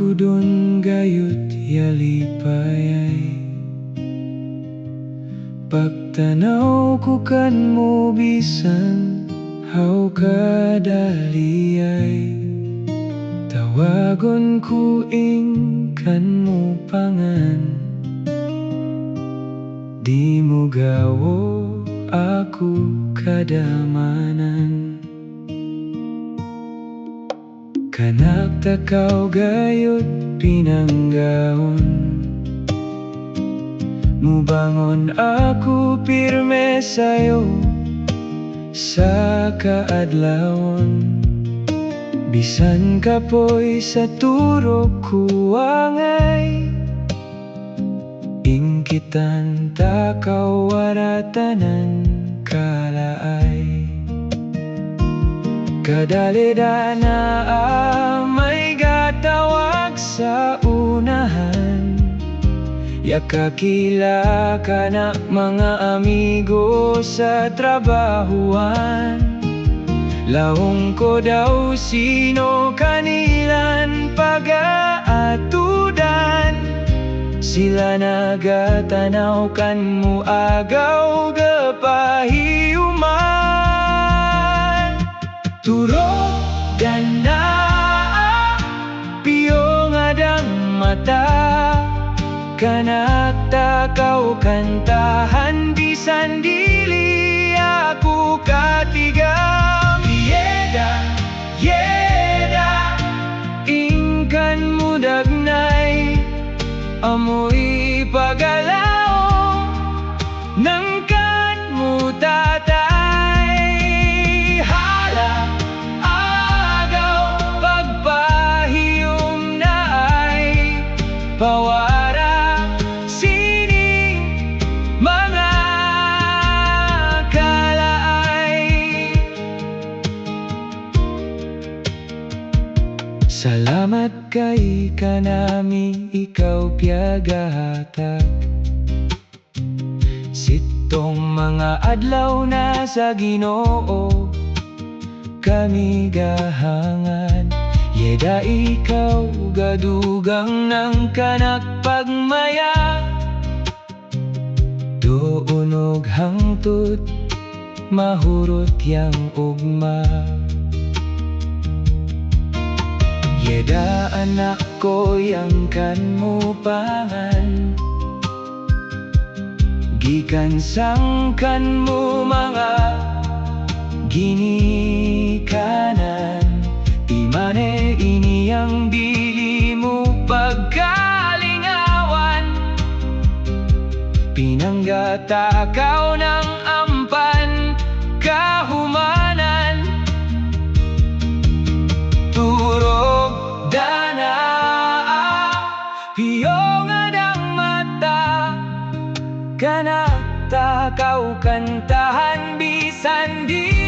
Tudon gayut yalipayay, pagtanaw ko kan mo bisan haw kadaliyay. Tawagon ko ing kan mo pangan, di mo gawo ako kadamanan. Kanak takaw gayot pinanggaon, mubangon ako pirme sayo sa kaadlawon. Bisan kapoy sa turok kuwangay, ingkitan takaw waratanan kalaay. Kadalida na may gatawag sa unahan, yakakila ka na mga amigo sa trabahuan. Laong ko daw sino kanilan pag-aatudan, sila nagatanaw kan mo agaw gapahiyuman. Turok danaa piyong adang mata, kanak takaw kantahan bisan dili ako katigang. Yeda, ingkan mo dagnay, amoy pagalaw nang kan mo tatay. Hala, agaw, pagpahiyom na ay pawara sining mga kalaay. Salamat kay kanami ikaw piyagahatag, sitong mga adlaw na sa Ginoo kami gahangan. Yeda ikaw gadugang ng kanak pagmaya, doonog hangtod mahurot yang ugma. Yeda anak ko yang kan mo pangan, gikan sangkan mo mga ginikanan. Imane iniyang dili mo pagkalingawan, pinanggatakaw ng ampan kahumanan. Turok danaa piyong adang mata, kanak takaw kantahan bisan di